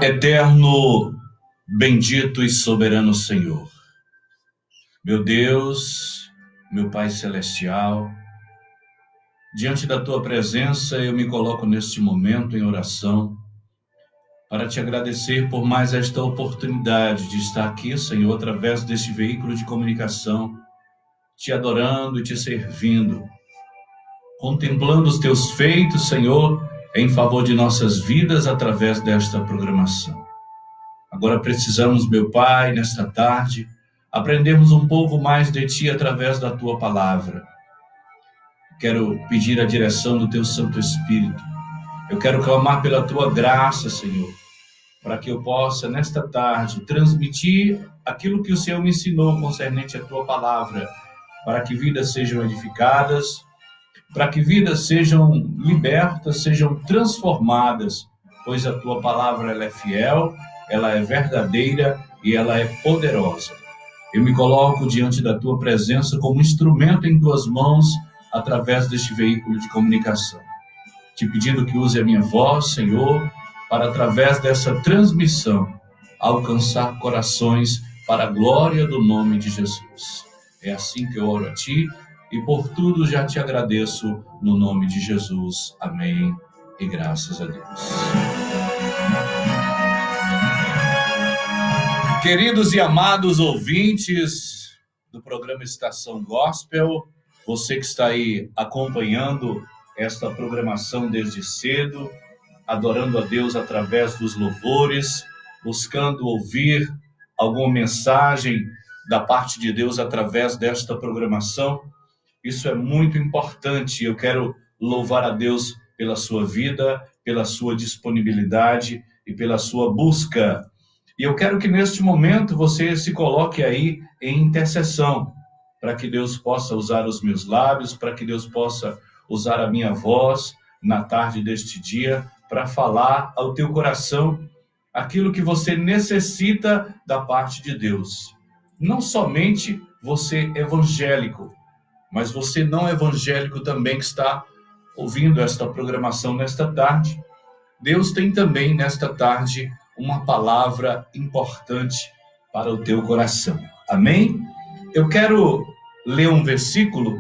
Eterno, bendito e soberano Senhor, meu Deus, meu Pai Celestial, diante da Tua presença eu me coloco neste momento em oração para Te agradecer por mais esta oportunidade de estar aqui, Senhor, através deste veículo de comunicação, Te adorando e Te servindo, contemplando os Teus feitos, Senhor, em favor de nossas vidas através desta programação. Agora precisamos, meu Pai, nesta tarde, aprendermos um pouco mais de Ti através da Tua palavra. Quero pedir a direção do Teu Santo Espírito. Eu quero clamar pela Tua graça, Senhor, para que eu possa, nesta tarde, transmitir aquilo que o Senhor me ensinou concernente à Tua palavra, para que vidas sejam edificadas, para que vidas sejam libertas, sejam transformadas, pois a Tua palavra ela é fiel, ela é verdadeira e ela é poderosa. Eu me coloco diante da Tua presença como instrumento em Tuas mãos, através deste veículo de comunicação. Te pedindo que use a minha voz, Senhor, para através dessa transmissão, alcançar corações para a glória do nome de Jesus. É assim que eu oro a Ti e por tudo já Te agradeço no nome de Jesus. Amém e graças a Deus. Queridos e amados ouvintes do programa Estação Gospel, você que está aí acompanhando esta programação desde cedo, adorando a Deus através dos louvores, buscando ouvir alguma mensagem da parte de Deus através desta programação, isso é muito importante. Eu quero louvar a Deus pela sua vida, pela sua disponibilidade e pela sua busca. E eu quero que neste momento você se coloque aí em intercessão, para que Deus possa usar os meus lábios, para que Deus possa usar a minha voz na tarde deste dia, para falar ao teu coração aquilo que você necessita da parte de Deus. Não somente você evangélico, mas você não evangélico também que está ouvindo esta programação nesta tarde. Deus tem também nesta tarde uma palavra importante para o teu coração. Amém? Eu quero ler um versículo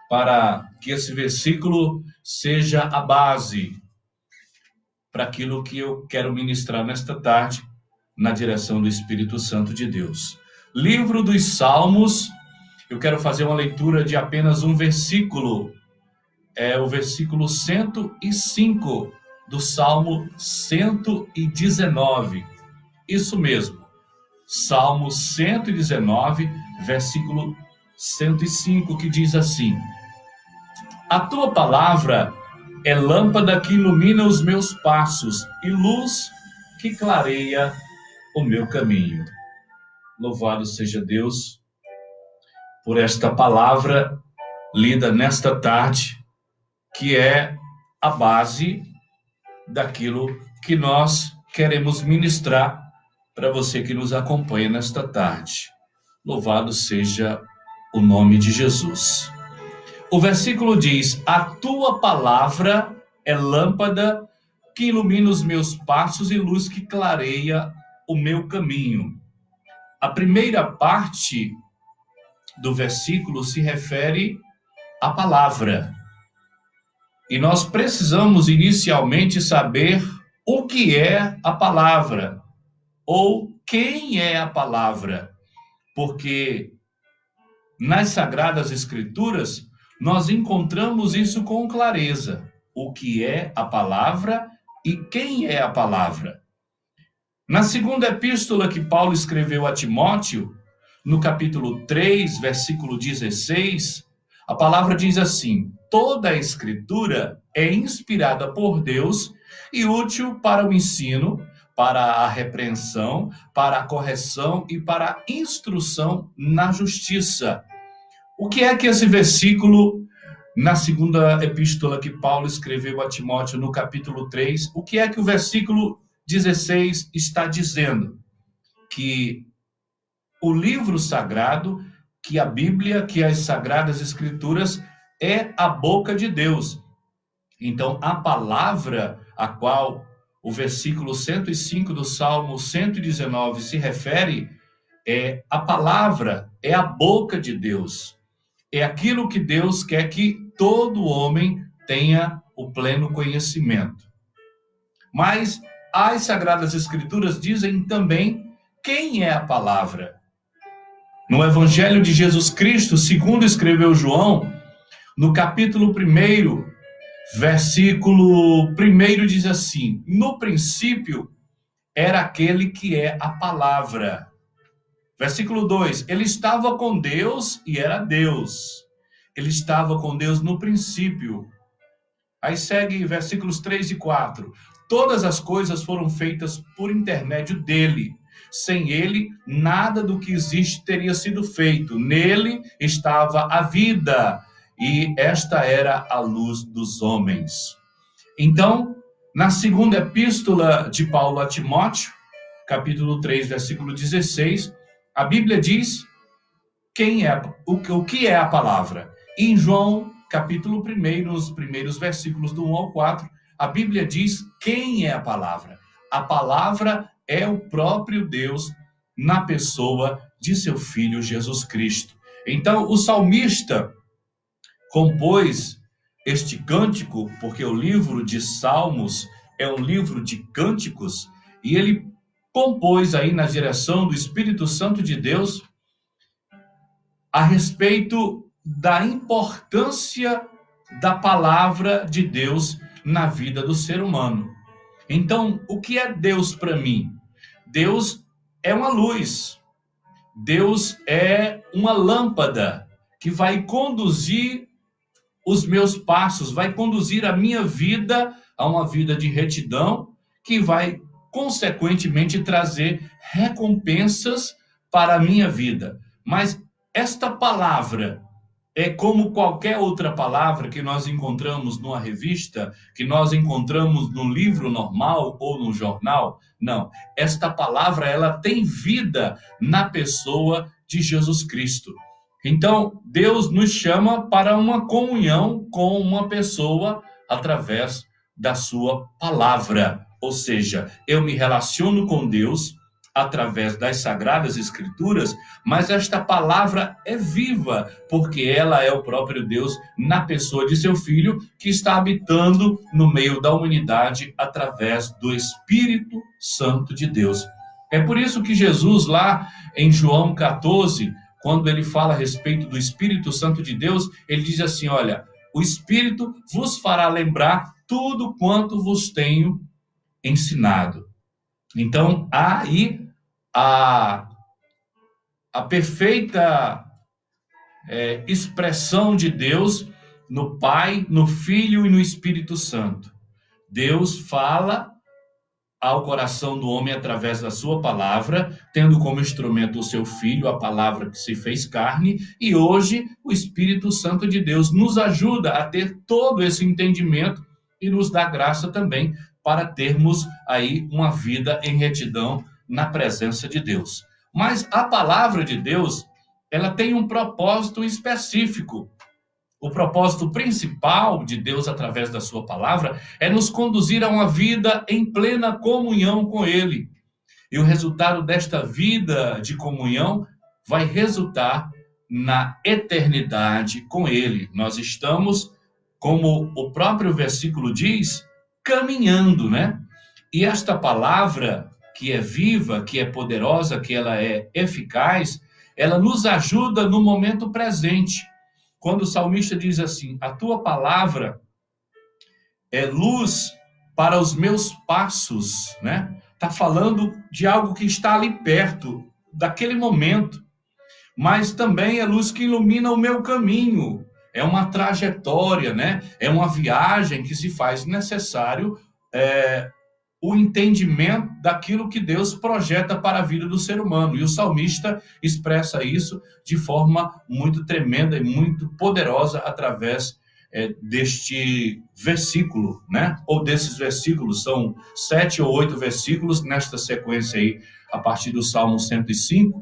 para que esse versículo seja a base para aquilo que eu quero ministrar nesta tarde, na direção do Espírito Santo de Deus. Livro dos Salmos, eu quero fazer uma leitura de apenas um versículo, é o versículo 105 do Salmo 119. Isso mesmo, Salmo 119, versículo 105, que diz assim: A Tua palavra é lâmpada que ilumina os meus passos e luz que clareia o meu caminho. Louvado seja Deus por esta palavra lida nesta tarde, que é a base daquilo que nós queremos ministrar para você que nos acompanha nesta tarde. Louvado seja o nome de Jesus. O versículo diz: A Tua palavra é lâmpada que ilumina os meus passos e luz que clareia o meu caminho. A primeira parte do versículo se refere à palavra. E nós precisamos inicialmente saber o que é a palavra, ou quem é a palavra, porque nas Sagradas Escrituras nós encontramos isso com clareza, o que é a palavra e quem é a palavra. Na segunda epístola que Paulo escreveu a Timóteo, no capítulo 3, versículo 16, a palavra diz assim: Toda a Escritura é inspirada por Deus e útil para o ensino, para a repreensão, para a correção e para a instrução na justiça. O que é que esse versículo, na segunda epístola que Paulo escreveu a Timóteo, no capítulo 3, o que é que o versículo 16 está dizendo? Que o livro sagrado, que a Bíblia, que as Sagradas Escrituras, é a boca de Deus. Então, a palavra a qual o versículo 105 do Salmo 119 se refere, a palavra é a boca de Deus. É aquilo que Deus quer que todo homem tenha o pleno conhecimento. Mas as Sagradas Escrituras dizem também quem é a palavra. No Evangelho de Jesus Cristo, segundo escreveu João, no capítulo 1, versículo 1 diz assim: no princípio era aquele que é a palavra. Versículo 2, ele estava com Deus e era Deus. Ele estava com Deus no princípio. Aí segue versículos 3 e 4. Todas as coisas foram feitas por intermédio dele. Sem ele, nada do que existe teria sido feito. Nele estava a vida, e esta era a luz dos homens. Então, na segunda epístola de Paulo a Timóteo, capítulo 3, versículo 16, a Bíblia diz o que é a palavra. E em João, capítulo 1, nos primeiros versículos do 1 ao 4, a Bíblia diz quem é a palavra. A palavra é o próprio Deus na pessoa de seu Filho Jesus Cristo. Então, o salmista compôs este cântico, porque o livro de Salmos é um livro de cânticos, e ele compôs aí na direção do Espírito Santo de Deus a respeito da importância da palavra de Deus na vida do ser humano. Então, o que é Deus para mim? Deus é uma luz. Deus é uma lâmpada que vai conduzir os meus passos, vai conduzir a minha vida a uma vida de retidão, que vai, consequentemente, trazer recompensas para a minha vida. Mas esta palavra é como qualquer outra palavra que nós encontramos numa revista, que nós encontramos num livro normal ou num jornal? Não. Esta palavra, ela tem vida na pessoa de Jesus Cristo. Então, Deus nos chama para uma comunhão com uma pessoa através da sua palavra. Ou seja, eu me relaciono com Deus através das Sagradas Escrituras, mas esta palavra é viva, porque ela é o próprio Deus na pessoa de seu Filho, que está habitando no meio da humanidade através do Espírito Santo de Deus. É por isso que Jesus, lá em João 14, quando ele fala a respeito do Espírito Santo de Deus, ele diz assim: olha, o Espírito vos fará lembrar tudo quanto vos tenho ensinado. Então, há aí a perfeita expressão de Deus no Pai, no Filho e no Espírito Santo. Deus fala ao coração do homem através da sua palavra, tendo como instrumento o seu Filho, a palavra que se fez carne, e hoje o Espírito Santo de Deus nos ajuda a ter todo esse entendimento e nos dá graça também para termos aí uma vida em retidão na presença de Deus. Mas a palavra de Deus, ela tem um propósito específico. O propósito principal de Deus através da sua palavra é nos conduzir a uma vida em plena comunhão com Ele. E o resultado desta vida de comunhão vai resultar na eternidade com Ele. Nós estamos, como o próprio versículo diz, caminhando, né? E esta palavra, que é viva, que é poderosa, que ela é eficaz, ela nos ajuda no momento presente. Quando o salmista diz assim: a tua palavra é luz para os meus passos, né? Está falando de algo que está ali perto, daquele momento. Mas também é luz que ilumina o meu caminho. É uma trajetória, né? É uma viagem que se faz necessário o entendimento daquilo que Deus projeta para a vida do ser humano. E o salmista expressa isso de forma muito tremenda e muito poderosa através deste versículo, né? Ou desses versículos, são 7 ou 8 versículos nesta sequência aí, a partir do Salmo 105.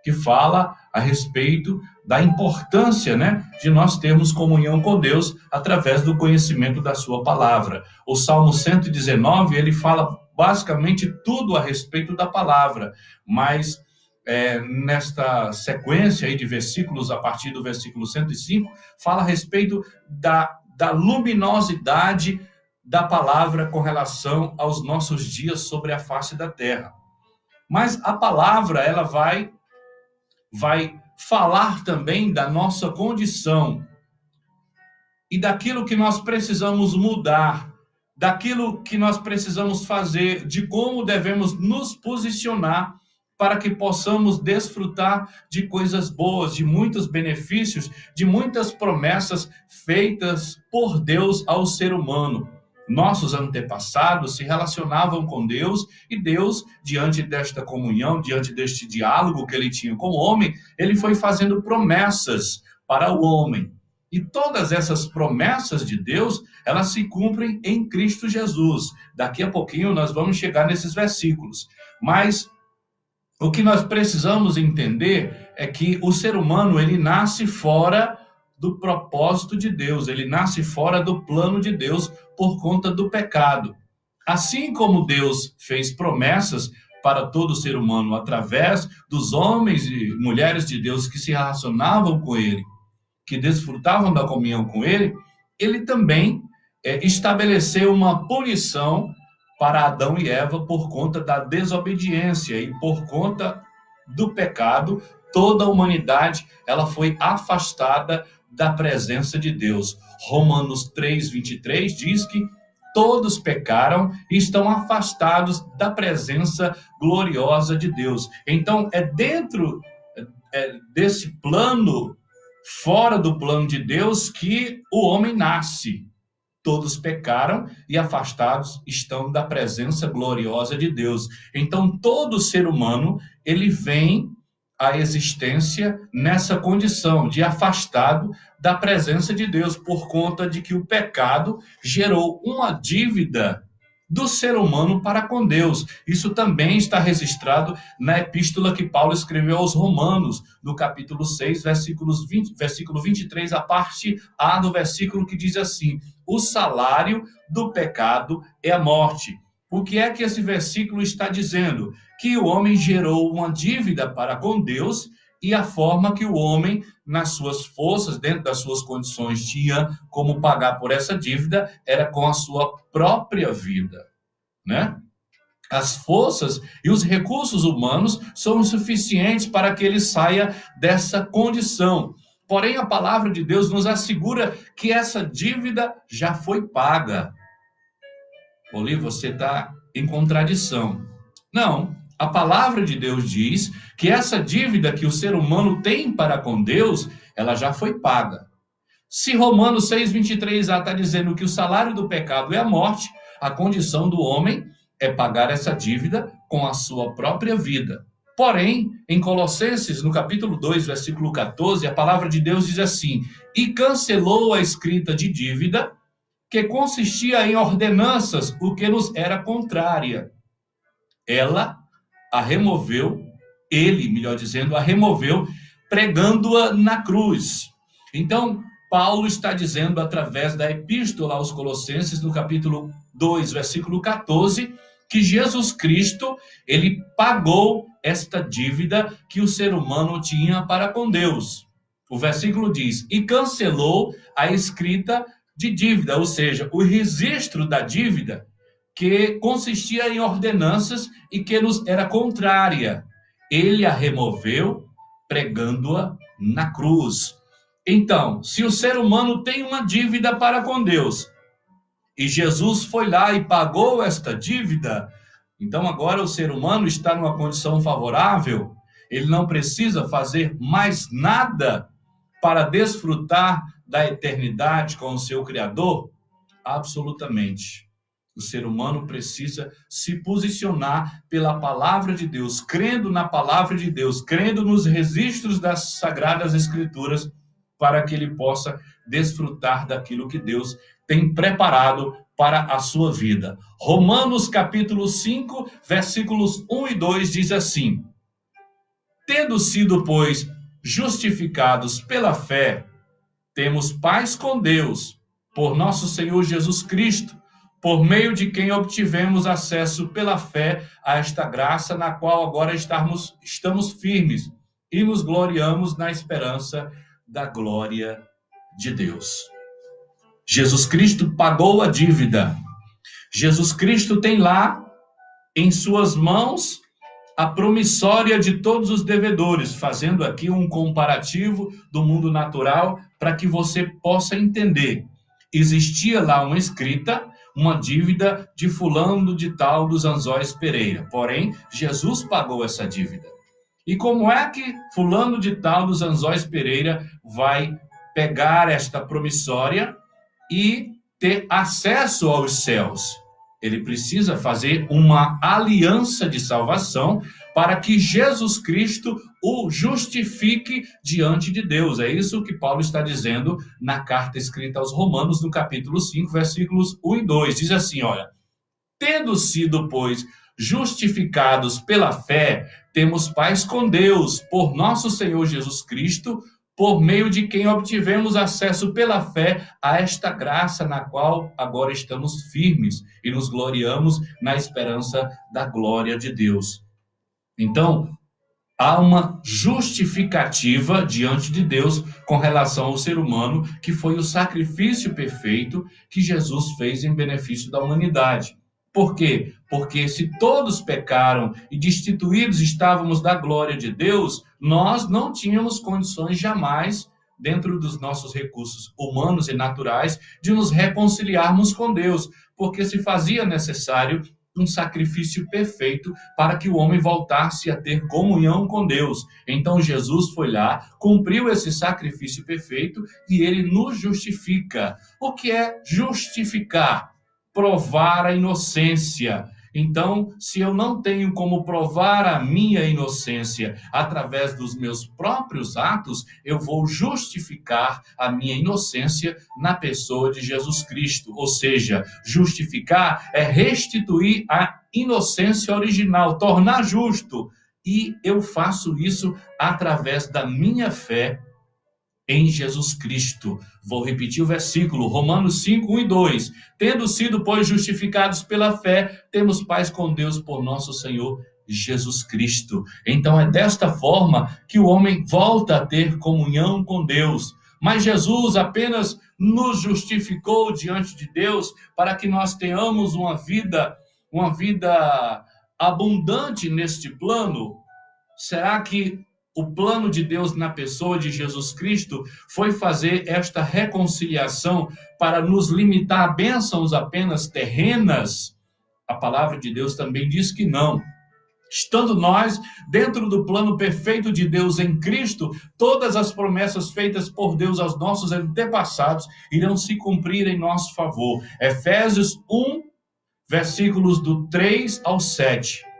que fala a respeito da importância, né, de nós termos comunhão com Deus através do conhecimento da sua palavra. O Salmo 119, ele fala basicamente tudo a respeito da palavra, mas nesta sequência aí de versículos, a partir do versículo 105, fala a respeito da luminosidade da palavra com relação aos nossos dias sobre a face da terra. Mas a palavra, ela vai falar também da nossa condição e daquilo que nós precisamos mudar, daquilo que nós precisamos fazer, de como devemos nos posicionar para que possamos desfrutar de coisas boas, de muitos benefícios, de muitas promessas feitas por Deus ao ser humano. Nossos antepassados se relacionavam com Deus e Deus, diante desta comunhão, diante deste diálogo que ele tinha com o homem, ele foi fazendo promessas para o homem. E todas essas promessas de Deus, elas se cumprem em Cristo Jesus. Daqui a pouquinho nós vamos chegar nesses versículos. Mas o que nós precisamos entender é que o ser humano, ele nasce fora do propósito de Deus, ele nasce fora do plano de Deus por conta do pecado. Assim como Deus fez promessas para todo ser humano através dos homens e mulheres de Deus que se relacionavam com ele, que desfrutavam da comunhão com ele, ele também estabeleceu uma punição para Adão e Eva por conta da desobediência e por conta do pecado. Toda a humanidade ela foi afastada da presença de Deus. Romanos 3:23 diz que todos pecaram e estão afastados da presença gloriosa de Deus. Então, é dentro desse plano, fora do plano de Deus, que o homem nasce. Todos pecaram e afastados estão da presença gloriosa de Deus. Então, todo ser humano, ele vem à existência nessa condição de afastado da presença de Deus, por conta de que o pecado gerou uma dívida do ser humano para com Deus. Isso também está registrado na epístola que Paulo escreveu aos Romanos, no capítulo 6, versículo 23, a parte A do versículo, que diz assim: o salário do pecado é a morte. O que é que esse versículo está dizendo? Que o homem gerou uma dívida para com Deus, e a forma que o homem, nas suas forças, dentro das suas condições, tinha como pagar por essa dívida, era com a sua própria vida, né? As forças e os recursos humanos são suficientes para que ele saia dessa condição. Porém, a palavra de Deus nos assegura que essa dívida já foi paga. Oli, você está em contradição. Não, a palavra de Deus diz que essa dívida que o ser humano tem para com Deus, ela já foi paga. Se Romanos 6:23a está dizendo que o salário do pecado é a morte, a condição do homem é pagar essa dívida com a sua própria vida. Porém, em Colossenses, no capítulo 2, versículo 14, a palavra de Deus diz assim: e cancelou a escrita de dívida, que consistia em ordenanças, o que nos era contrária. Ela a removeu, ele, melhor dizendo, a removeu, pregando-a na cruz. Então, Paulo está dizendo, através da epístola aos Colossenses, no capítulo 2, versículo 14, que Jesus Cristo, ele pagou esta dívida que o ser humano tinha para com Deus. O versículo diz: e cancelou a escrita de dívida, ou seja, o registro da dívida, que consistia em ordenanças e que nos era contrária. Ele a removeu, pregando-a na cruz. Então, se o ser humano tem uma dívida para com Deus, e Jesus foi lá e pagou esta dívida, então agora o ser humano está numa condição favorável, ele não precisa fazer mais nada para desfrutar da eternidade com o seu Criador? Absolutamente. O ser humano precisa se posicionar pela palavra de Deus, crendo na palavra de Deus, crendo nos registros das Sagradas Escrituras, para que ele possa desfrutar daquilo que Deus tem preparado para a sua vida. Romanos capítulo 5, versículos 1 e 2 diz assim: Tendo sido, pois, justificados pela fé, temos paz com Deus, por nosso Senhor Jesus Cristo, por meio de quem obtivemos acesso pela fé a esta graça na qual agora estamos firmes e nos gloriamos na esperança da glória de Deus. Jesus Cristo pagou a dívida. Jesus Cristo tem lá em suas mãos a promissória de todos os devedores, fazendo aqui um comparativo do mundo natural para que você possa entender. Existia lá uma escrita, uma dívida de fulano de tal dos Anzóis Pereira. Porém, Jesus pagou essa dívida. E como é que fulano de tal dos Anzóis Pereira vai pegar esta promissória e ter acesso aos céus? Ele precisa fazer uma aliança de salvação para que Jesus Cristo o justifique diante de Deus. É isso que Paulo está dizendo na carta escrita aos Romanos, no capítulo 5, versículos 1 e 2. Diz assim, olha: tendo sido, pois, justificados pela fé, temos paz com Deus, por nosso Senhor Jesus Cristo, por meio de quem obtivemos acesso pela fé a esta graça na qual agora estamos firmes e nos gloriamos na esperança da glória de Deus. Então, há uma justificativa diante de Deus com relação ao ser humano, que foi o sacrifício perfeito que Jesus fez em benefício da humanidade. Por quê? Porque se todos pecaram e destituídos estávamos da glória de Deus, nós não tínhamos condições jamais, dentro dos nossos recursos humanos e naturais, de nos reconciliarmos com Deus, porque se fazia necessário um sacrifício perfeito para que o homem voltasse a ter comunhão com Deus. Então Jesus foi lá, cumpriu esse sacrifício perfeito e ele nos justifica. O que é justificar? Provar a inocência. Então, se eu não tenho como provar a minha inocência através dos meus próprios atos, eu vou justificar a minha inocência na pessoa de Jesus Cristo. Ou seja, justificar é restituir a inocência original, tornar justo. E eu faço isso através da minha fé em Jesus Cristo. Vou repetir o versículo, Romanos 5, 1 e 2. Tendo sido, pois, justificados pela fé, temos paz com Deus por nosso Senhor Jesus Cristo. Então é desta forma que o homem volta a ter comunhão com Deus. Mas Jesus apenas nos justificou diante de Deus para que nós tenhamos uma vida abundante neste plano? Será que o plano de Deus na pessoa de Jesus Cristo foi fazer esta reconciliação para nos limitar a bênçãos apenas terrenas? A palavra de Deus também diz que não. Estando nós dentro do plano perfeito de Deus em Cristo, todas as promessas feitas por Deus aos nossos antepassados irão se cumprir em nosso favor. Efésios 1, versículos do 3 ao 7.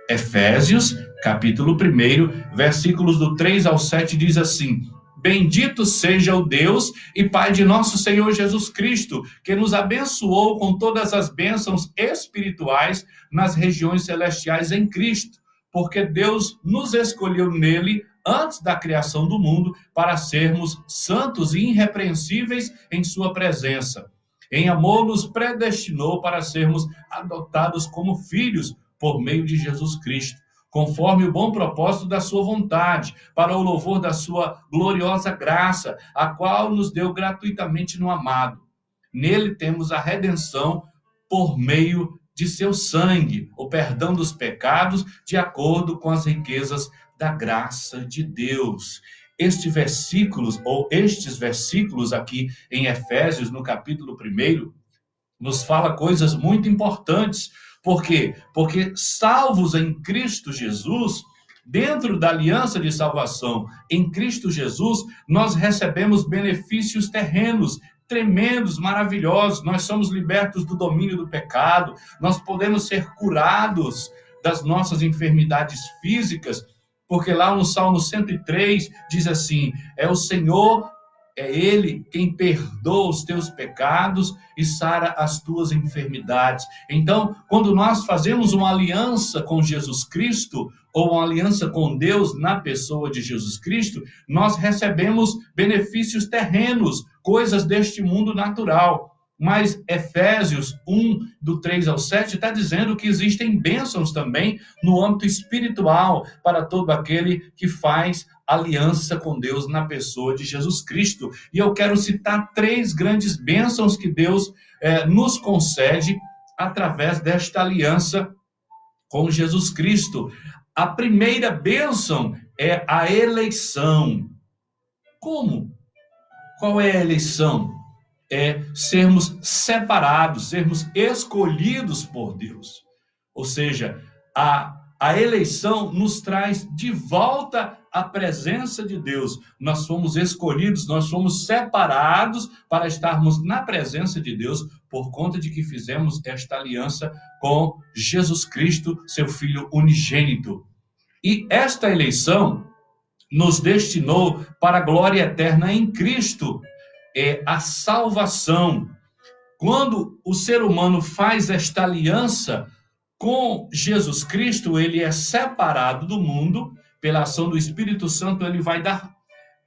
Efésios, capítulo 1, versículos do 3 ao 7, diz assim: Bendito seja o Deus e Pai de nosso Senhor Jesus Cristo, que nos abençoou com todas as bênçãos espirituais nas regiões celestiais em Cristo, porque Deus nos escolheu nele antes da criação do mundo para sermos santos e irrepreensíveis em sua presença. Em amor nos predestinou para sermos adotados como filhos por meio de Jesus Cristo, conforme o bom propósito da sua vontade, para o louvor da sua gloriosa graça, a qual nos deu gratuitamente no amado. Nele temos a redenção por meio de seu sangue, o perdão dos pecados, de acordo com as riquezas da graça de Deus. Estes versículos aqui em Efésios, no capítulo 1, nos fala coisas muito importantes. Por quê? Porque salvos em Cristo Jesus, dentro da aliança de salvação em Cristo Jesus, nós recebemos benefícios terrenos tremendos, maravilhosos. Nós somos libertos do domínio do pecado, nós podemos ser curados das nossas enfermidades físicas, porque lá no Salmo 103 diz assim: é o Senhor é Ele quem perdoa os teus pecados e sara as tuas enfermidades. Então, quando nós fazemos uma aliança com Jesus Cristo, ou uma aliança com Deus na pessoa de Jesus Cristo, nós recebemos benefícios terrenos, coisas deste mundo natural. Mas Efésios 1, do 3 ao 7, está dizendo que existem bênçãos também no âmbito espiritual para todo aquele que faz aliança com Deus na pessoa de Jesus Cristo. E eu quero citar 3 grandes bênçãos que Deus nos concede através desta aliança com Jesus Cristo. A primeira bênção é a eleição. Como? Qual é a eleição? É sermos separados, sermos escolhidos por Deus. Ou seja, a eleição nos traz de volta à presença de Deus. Nós fomos escolhidos, nós fomos separados para estarmos na presença de Deus por conta de que fizemos esta aliança com Jesus Cristo, seu Filho unigênito. E esta eleição nos destinou para a glória eterna em Cristo, é a salvação. Quando o ser humano faz esta aliança com Jesus Cristo, ele é separado do mundo, pela ação do Espírito Santo,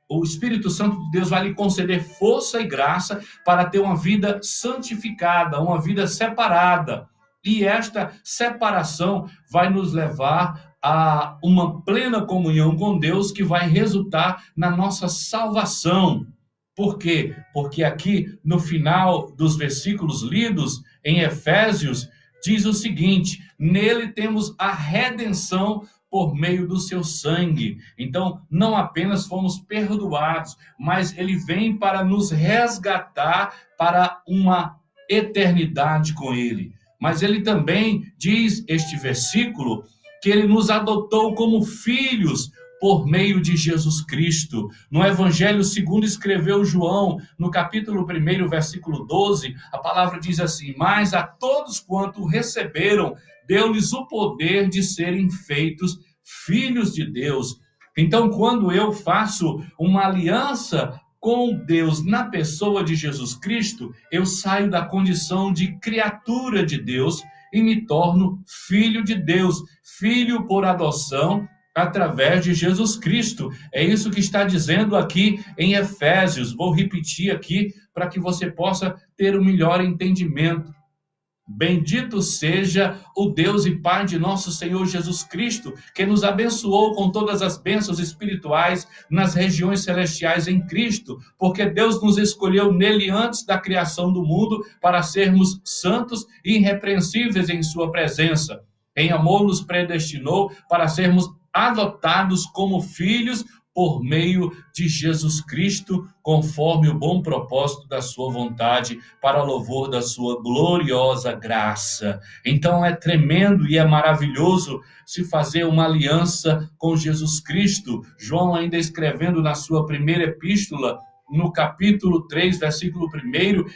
o Espírito Santo de Deus vai lhe conceder força e graça para ter uma vida santificada, uma vida separada. E esta separação vai nos levar a uma plena comunhão com Deus que vai resultar na nossa salvação. Por quê? Porque aqui no final dos versículos lidos em Efésios diz o seguinte: nele temos a redenção por meio do seu sangue. Então, não apenas fomos perdoados, mas ele vem para nos resgatar para uma eternidade com ele. Mas ele também diz, este versículo, que ele nos adotou como filhos por meio de Jesus Cristo. No Evangelho segundo escreveu João, no capítulo 1, versículo 12, a palavra diz assim: mas a todos quanto receberam, deu-lhes o poder de serem feitos filhos de Deus. Então, quando eu faço uma aliança com Deus na pessoa de Jesus Cristo, eu saio da condição de criatura de Deus e me torno filho de Deus, filho por adoção, através de Jesus Cristo. É isso que está dizendo aqui em Efésios. Vou repetir aqui para que você possa ter um melhor entendimento. Bendito seja o Deus e Pai de nosso Senhor Jesus Cristo, que nos abençoou com todas as bênçãos espirituais nas regiões celestiais em Cristo, porque Deus nos escolheu nele antes da criação do mundo para sermos santos e irrepreensíveis em sua presença. Em amor nos predestinou para sermos adotados como filhos por meio de Jesus Cristo, conforme o bom propósito da sua vontade, para louvor da sua gloriosa graça. Então é tremendo e é maravilhoso se fazer uma aliança com Jesus Cristo. João, ainda escrevendo na sua primeira epístola, no capítulo 3, versículo 1,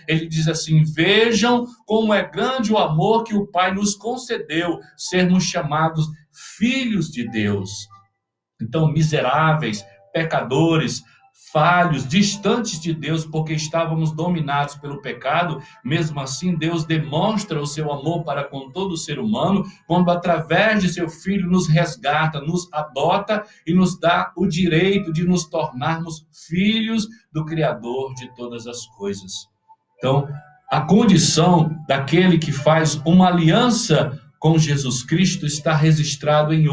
ele diz assim: vejam como é grande o amor que o Pai nos concedeu, sermos chamados filhos de Deus. Então, miseráveis, pecadores, falhos, distantes de Deus, porque estávamos dominados pelo pecado, mesmo assim Deus demonstra o seu amor para com todo ser humano, quando através de seu Filho nos resgata, nos adota e nos dá o direito de nos tornarmos filhos do Criador de todas as coisas. Então, a condição daquele que faz uma aliança com Jesus Cristo está registrado em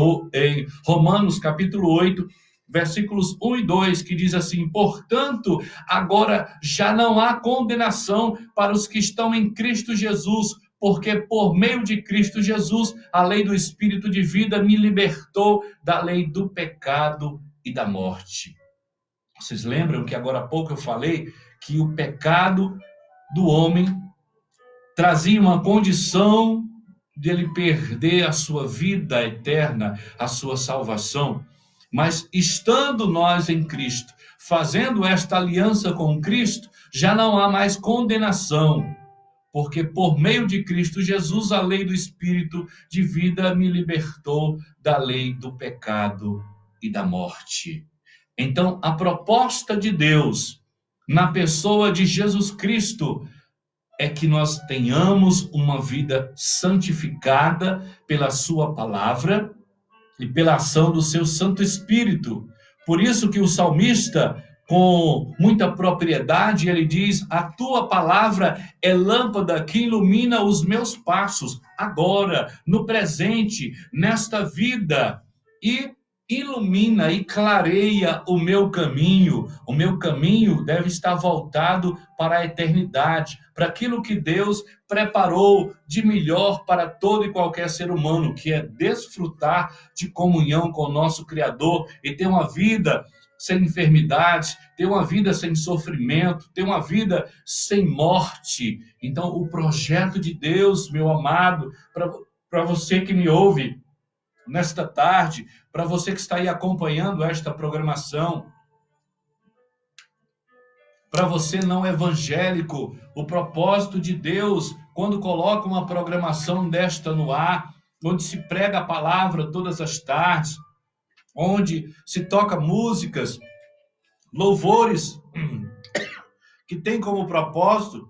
Romanos capítulo 8, versículos 1 e 2, que diz assim: portanto, agora já não há condenação para os que estão em Cristo Jesus, porque por meio de Cristo Jesus, a lei do Espírito de vida me libertou da lei do pecado e da morte. Vocês lembram que agora há pouco eu falei que o pecado do homem trazia uma condição de ele perder a sua vida eterna, a sua salvação. Mas estando nós em Cristo, fazendo esta aliança com Cristo, já não há mais condenação, porque por meio de Cristo Jesus, a lei do Espírito de vida me libertou da lei do pecado e da morte. Então, a proposta de Deus na pessoa de Jesus Cristo, é que nós tenhamos uma vida santificada pela sua palavra e pela ação do seu Santo Espírito. Por isso que o salmista, com muita propriedade, ele diz: a tua palavra é lâmpada que ilumina os meus passos, agora, no presente, nesta vida, e ilumina e clareia o meu caminho. O meu caminho deve estar voltado para a eternidade, para aquilo que Deus preparou de melhor para todo e qualquer ser humano, que é desfrutar de comunhão com o nosso Criador e ter uma vida sem enfermidades, ter uma vida sem sofrimento, ter uma vida sem morte. Então, o projeto de Deus, meu amado, para você que me ouve nesta tarde, para você que está aí acompanhando esta programação, para você não evangélico, o propósito de Deus, quando coloca uma programação desta no ar, onde se prega a palavra todas as tardes, onde se toca músicas, louvores, que tem como propósito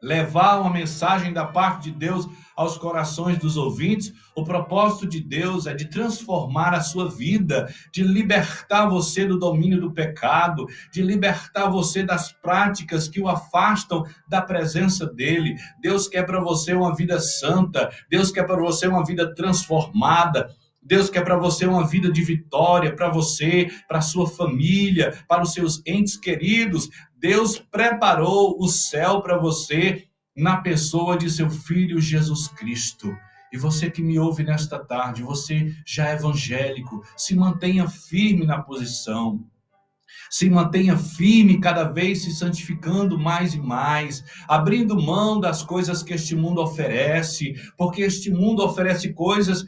levar uma mensagem da parte de Deus aos corações dos ouvintes. O propósito de Deus é de transformar a sua vida, de libertar você do domínio do pecado, de libertar você das práticas que o afastam da presença dele. Deus quer para você uma vida santa, Deus quer para você uma vida transformada, Deus quer para você uma vida de vitória, para você, para a sua família, para os seus entes queridos. Deus preparou o céu para você na pessoa de seu Filho Jesus Cristo. E você que me ouve nesta tarde, você já é evangélico, se mantenha firme na posição. Se mantenha firme, cada vez se santificando mais e mais, abrindo mão das coisas que este mundo oferece, porque este mundo oferece coisas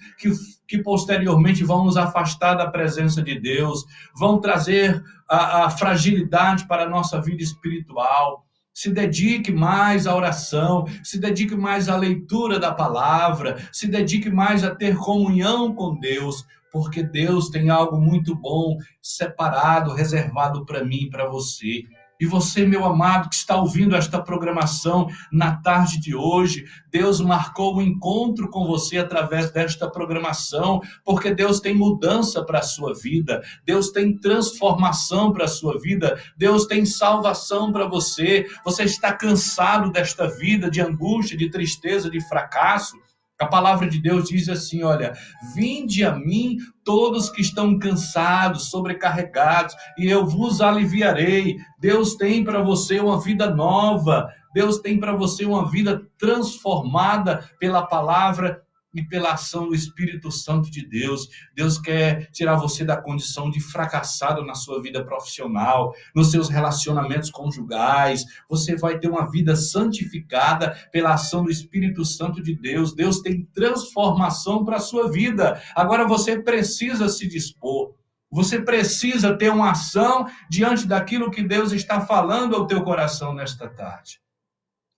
que posteriormente vão nos afastar da presença de Deus, vão trazer a fragilidade para a nossa vida espiritual. Se dedique mais à oração, se dedique mais à leitura da palavra, se dedique mais a ter comunhão com Deus, porque Deus tem algo muito bom, separado, reservado para mim e para você. E você, meu amado, que está ouvindo esta programação na tarde de hoje, Deus marcou um encontro com você através desta programação, porque Deus tem mudança para a sua vida, Deus tem transformação para a sua vida, Deus tem salvação para você. Você está cansado desta vida de angústia, de tristeza, de fracasso? A palavra de Deus diz assim, olha: vinde a mim todos que estão cansados, sobrecarregados, e eu vos aliviarei. Deus tem para você uma vida nova, Deus tem para você uma vida transformada pela palavra e pela ação do Espírito Santo de Deus. Deus quer tirar você da condição de fracassado na sua vida profissional, nos seus relacionamentos conjugais. Você vai ter uma vida santificada pela ação do Espírito Santo de Deus. Deus tem transformação para a sua vida. Agora você precisa se dispor. Você precisa ter uma ação diante daquilo que Deus está falando ao teu coração nesta tarde.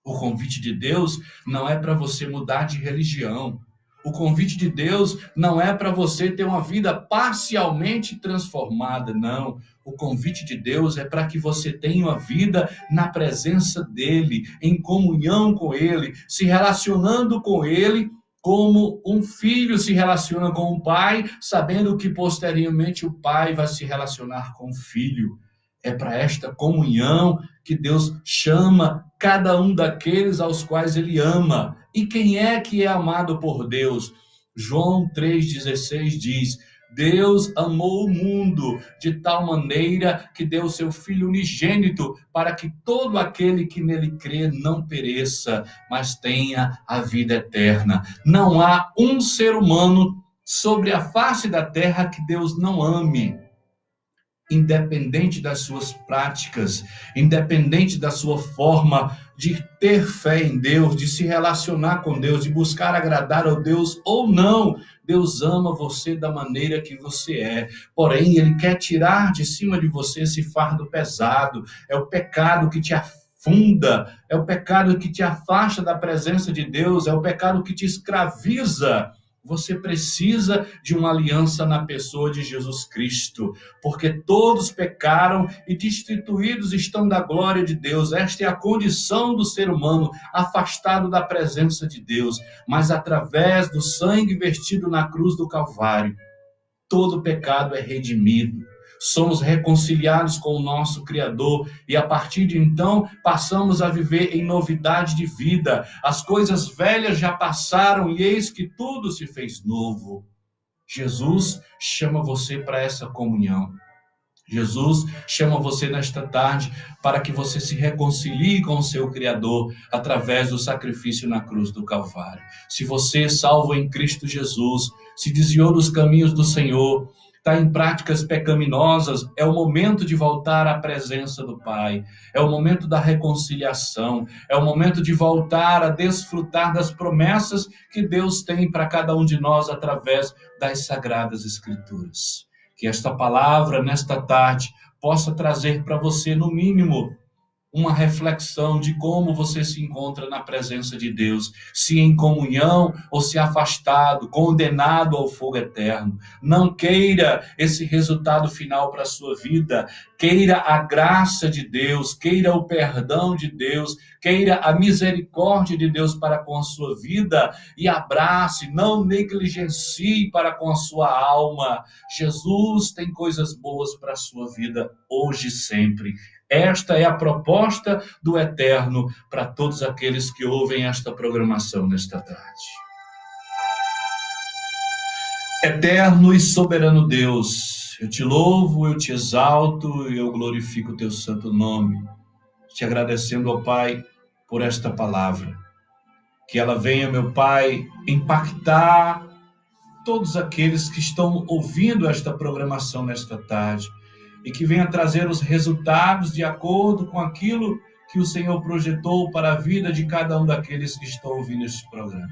O convite de Deus não é para você mudar de religião. O convite de Deus não é para você ter uma vida parcialmente transformada, não. O convite de Deus é para que você tenha uma vida na presença dEle, em comunhão com Ele, se relacionando com Ele como um filho se relaciona com o pai, sabendo que posteriormente o pai vai se relacionar com o filho. É para esta comunhão que Deus chama cada um daqueles aos quais Ele ama. E quem é que é amado por Deus? João 3,16 diz: Deus amou o mundo de tal maneira que deu seu Filho unigênito para que todo aquele que nele crê não pereça, mas tenha a vida eterna. Não há um ser humano sobre a face da terra que Deus não ame. Independente das suas práticas, independente da sua forma de ter fé em Deus, de se relacionar com Deus, de buscar agradar a Deus ou não, Deus ama você da maneira que você é. Porém, Ele quer tirar de cima de você esse fardo pesado. É o pecado que te afunda, é o pecado que te afasta da presença de Deus, é o pecado que te escraviza. Você precisa de uma aliança na pessoa de Jesus Cristo, porque todos pecaram e destituídos estão da glória de Deus. Esta é a condição do ser humano, afastado da presença de Deus. Mas através do sangue vertido na cruz do Calvário, todo pecado é redimido. Somos reconciliados com o nosso Criador e a partir de então passamos a viver em novidade de vida. As coisas velhas já passaram e eis que tudo se fez novo. Jesus chama você para essa comunhão. Jesus chama você nesta tarde para que você se reconcilie com o seu Criador através do sacrifício na cruz do Calvário. Se você, salvo em Cristo Jesus, se desviou dos caminhos do Senhor, está em práticas pecaminosas, é o momento de voltar à presença do Pai, é o momento da reconciliação, é o momento de voltar a desfrutar das promessas que Deus tem para cada um de nós através das Sagradas Escrituras. Que esta palavra, nesta tarde, possa trazer para você, no mínimo, uma reflexão de como você se encontra na presença de Deus, se em comunhão ou se afastado, condenado ao fogo eterno. Não queira esse resultado final para a sua vida, queira a graça de Deus, queira o perdão de Deus, queira a misericórdia de Deus para com a sua vida e abrace, não negligencie para com a sua alma. Jesus tem coisas boas para a sua vida hoje e sempre. Esta é a proposta do Eterno para todos aqueles que ouvem esta programação nesta tarde. Eterno e soberano Deus, eu te louvo, eu te exalto e eu glorifico o teu santo nome, te agradecendo, ó Pai, por esta palavra. Que ela venha, meu Pai, impactar todos aqueles que estão ouvindo esta programação nesta tarde, e que venha trazer os resultados de acordo com aquilo que o Senhor projetou para a vida de cada um daqueles que estão ouvindo este programa.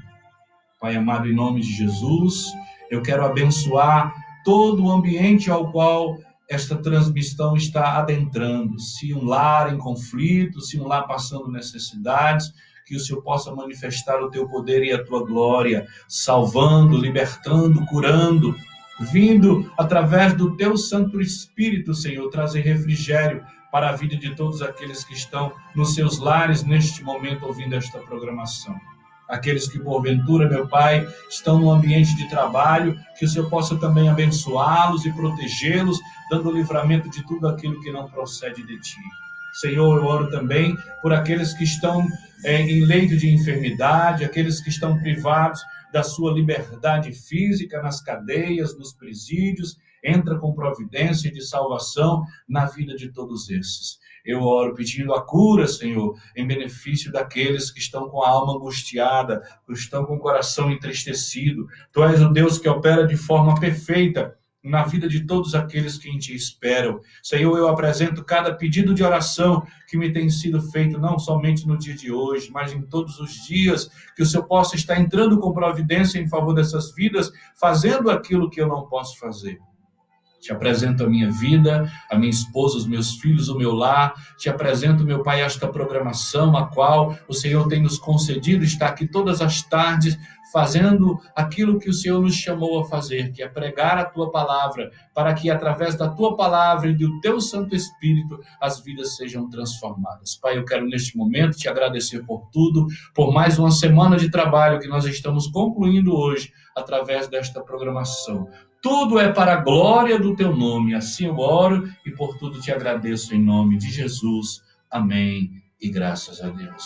Pai amado, em nome de Jesus, eu quero abençoar todo o ambiente ao qual esta transmissão está adentrando. Se um lar em conflito, se um lar passando necessidades, que o Senhor possa manifestar o teu poder e a tua glória, salvando, libertando, curando, vindo através do teu Santo Espírito, Senhor, trazer refrigério para a vida de todos aqueles que estão nos seus lares neste momento ouvindo esta programação. Aqueles que porventura, meu Pai, estão no ambiente de trabalho, que o Senhor possa também abençoá-los e protegê-los, dando livramento de tudo aquilo que não procede de Ti. Senhor, eu oro também por aqueles que estão em leito de enfermidade, aqueles que estão privados da sua liberdade física nas cadeias, nos presídios. Entra com providência de salvação na vida de todos esses. Eu oro pedindo a cura, Senhor, em benefício daqueles que estão com a alma angustiada, que estão com o coração entristecido. Tu és o Deus que opera de forma perfeita na vida de todos aqueles que em Ti esperam. Senhor, eu apresento cada pedido de oração que me tem sido feito, não somente no dia de hoje, mas em todos os dias, que o Senhor possa estar entrando com providência em favor dessas vidas, fazendo aquilo que eu não posso fazer. Te apresento a minha vida, a minha esposa, os meus filhos, o meu lar. Te apresento, meu Pai, esta programação, a qual o Senhor tem nos concedido estar aqui todas as tardes, fazendo aquilo que o Senhor nos chamou a fazer, que é pregar a Tua palavra, para que através da Tua palavra e do Teu Santo Espírito as vidas sejam transformadas. Pai, eu quero neste momento te agradecer por tudo, por mais uma semana de trabalho que nós estamos concluindo hoje através desta programação. Tudo é para a glória do Teu nome. Assim eu oro e por tudo te agradeço em nome de Jesus. Amém e graças a Deus.